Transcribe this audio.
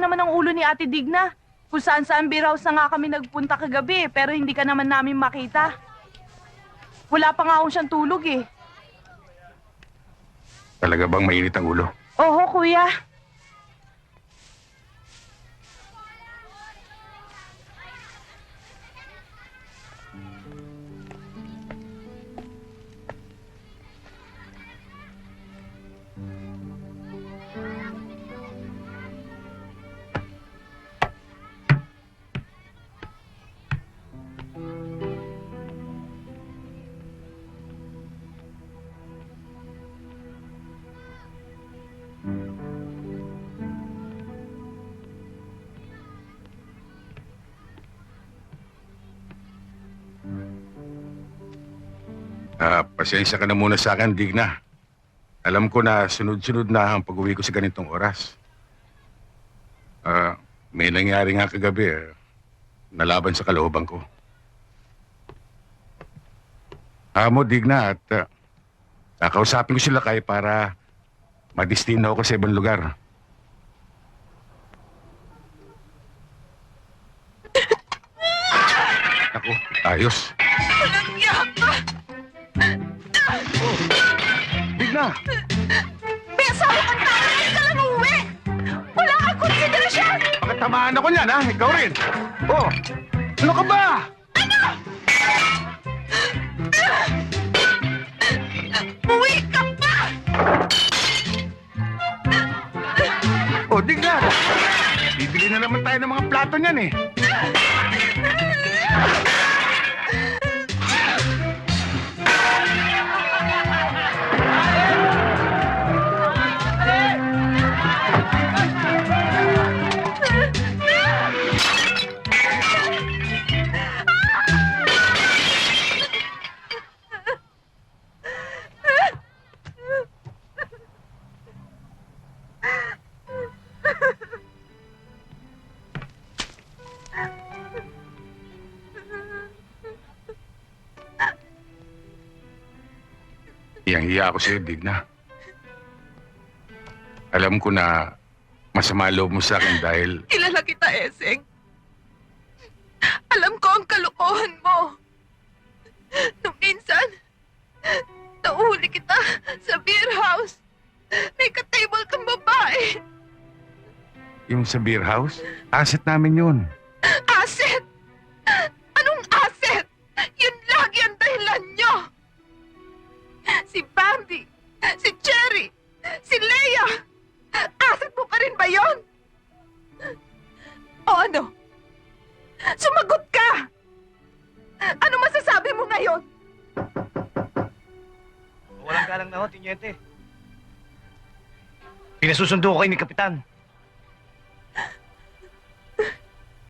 naman ang ulo ni Ate Digna. Kung saan-saan beer house na nga kami nagpunta kagabi, pero hindi ka naman namin makita. Wala pa nga ako siyang tulog eh. Talaga bang mainit ang ulo? Oho, kuya. Pasensya ka na muna sa akin, Digna. Alam ko na sunod-sunod na ang pag-uwi ko sa ganitong oras. May nangyari nga kagabi, nalaban sa kalooban ko. Amo, Digna, at kakausapin ko sila kay para madistina ako sa ibang lugar. Ako, ayos. Walang yaka! Digna! Besa mo kang tao, hindi ka lang uuwi! Wala kang konsiderasyon! Pakatamaan ako niyan, ha? Ikaw rin. Oh, ano ka ba? Uwi ka pa! Oh, Digna! Bibili na naman tayo ng mga plato niyan, eh. Hiyang-hiya ako sa'yo, Digna. Alam ko na masama loob mo sa akin dahil Kilala kita, Eseng. Alam ko ang kalokohan mo. Nung minsan, nahuli kita sa beer house. May ka-table kang babae. yung sa beer house, asset namin yun. Asset? Anong asset? Yun lagi ang dahilan nyo. Si Bambi, si Cherry, si Leia. Asset mo pa rin ba yun? O ano? Sumagot ka! Ano masasabi mo ngayon? Walang galang na ho, Tinyente. Pinasusundo ko kayo ni Kapitan.